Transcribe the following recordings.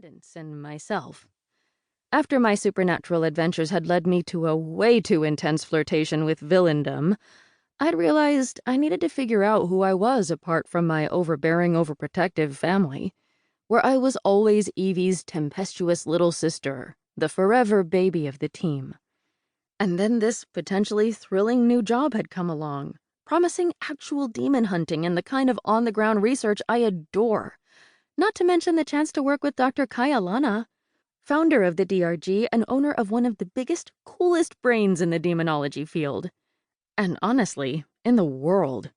independence in myself. After my supernatural adventures had led me to a way too intense flirtation with villaindom, I'd realized I needed to figure out who I was apart from my overbearing, overprotective family, where I was always Evie's tempestuous little sister, the forever baby of the team. And then this potentially thrilling new job had come along, promising actual demon hunting and the kind of on-the-ground research I adore, not to mention the chance to work with Dr. Kaya Lana, founder of the DRG and owner of one of the biggest, coolest brains in the demonology field. And honestly, in the world.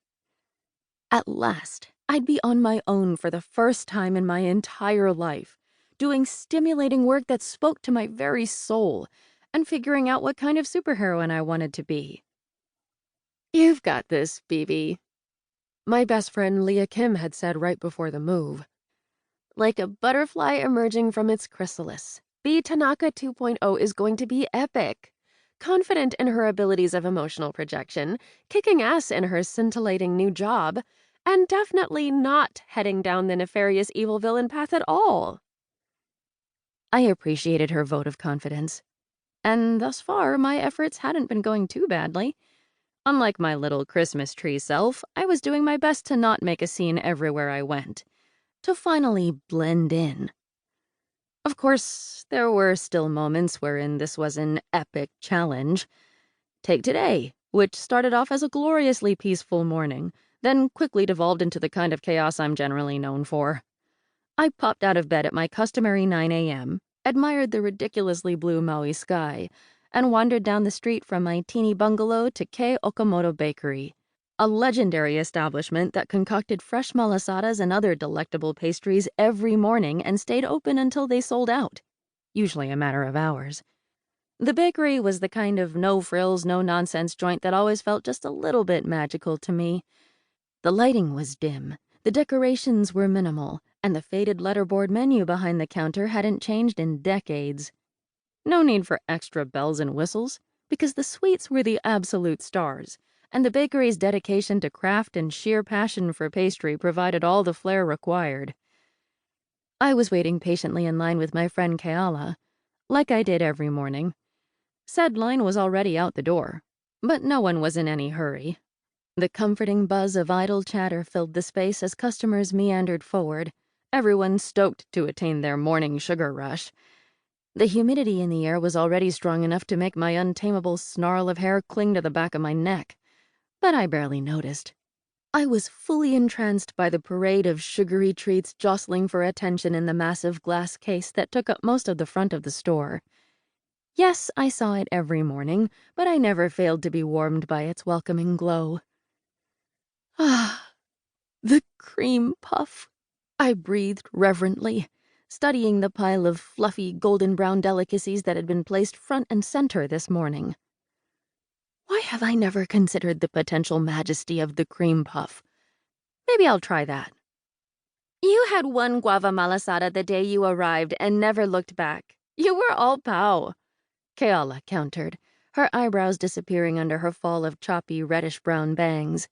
At last, I'd be on my own for the first time in my entire life, doing stimulating work that spoke to my very soul, and figuring out what kind of superheroine I wanted to be. "You've got this, BB," my best friend Leah Kim had said right before the move. Like a butterfly emerging from its chrysalis, Bea Tanaka 2.0 is going to be epic. Confident in her abilities of emotional projection, kicking ass in her scintillating new job, and definitely not heading down the nefarious evil villain path at all. I appreciated her vote of confidence, and thus far my efforts hadn't been going too badly. Unlike my little Christmas tree self, I was doing my best to not make a scene everywhere I went, to finally blend in. Of course, there were still moments wherein this was an epic challenge. Take today, which started off as a gloriously peaceful morning, then quickly devolved into the kind of chaos I'm generally known for. I popped out of bed at my customary 9 a.m., admired the ridiculously blue Maui sky, and wandered down the street from my teeny bungalow to Kei Okamoto Bakery, a legendary establishment that concocted fresh malasadas and other delectable pastries every morning and stayed open until they sold out, usually a matter of hours. The bakery was the kind of no-frills, no-nonsense joint that always felt just a little bit magical to me. The lighting was dim, the decorations were minimal, and the faded letterboard menu behind the counter hadn't changed in decades. No need for extra bells and whistles, because the sweets were the absolute stars, and the bakery's dedication to craft and sheer passion for pastry provided all the flair required. I was waiting patiently in line with my friend Keala, like I did every morning. Said line was already out the door, but no one was in any hurry. The comforting buzz of idle chatter filled the space as customers meandered forward, everyone stoked to attain their morning sugar rush. The humidity in the air was already strong enough to make my untamable snarl of hair cling to the back of my neck, but I barely noticed. I was fully entranced by the parade of sugary treats jostling for attention in the massive glass case that took up most of the front of the store. Yes, I saw it every morning, but I never failed to be warmed by its welcoming glow. Ah, the cream puff, I breathed reverently, studying the pile of fluffy golden-brown delicacies that had been placed front and center this morning. Why have I never considered the potential majesty of the cream puff? Maybe I'll try that. You had one guava malasada the day you arrived and never looked back. You were all pow, Keala countered, her eyebrows disappearing under her fall of choppy reddish-brown bangs.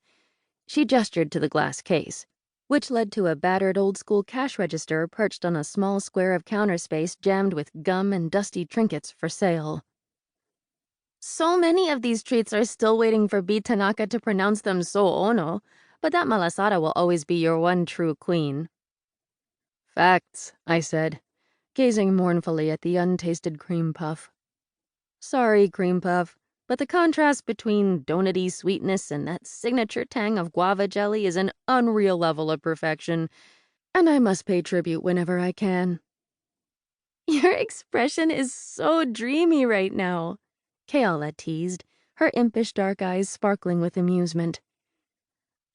She gestured to the glass case, which led to a battered old-school cash register perched on a small square of counter space jammed with gum and dusty trinkets for sale. So many of these treats are still waiting for Bea Tanaka to pronounce them so ono, but that malasada will always be your one true queen. Facts, I said, gazing mournfully at the untasted cream puff. Sorry, cream puff, but the contrast between donut-y sweetness and that signature tang of guava jelly is an unreal level of perfection, and I must pay tribute whenever I can. Your expression is so dreamy right now, Keala teased, her impish dark eyes sparkling with amusement.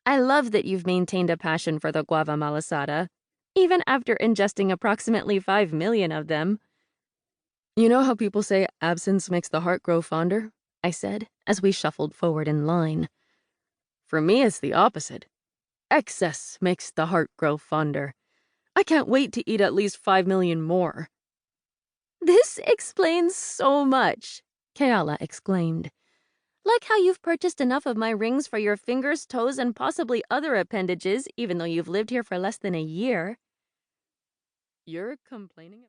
I love that you've maintained a passion for the guava malasada, even after ingesting approximately 5 million of them. You know how people say absence makes the heart grow fonder? I said, as we shuffled forward in line. For me, it's the opposite. Excess makes the heart grow fonder. I can't wait to eat at least 5 million more. This explains so much, Keala exclaimed. Like how you've purchased enough of my rings for your fingers, toes, and possibly other appendages, even though you've lived here for less than a year. You're complaining about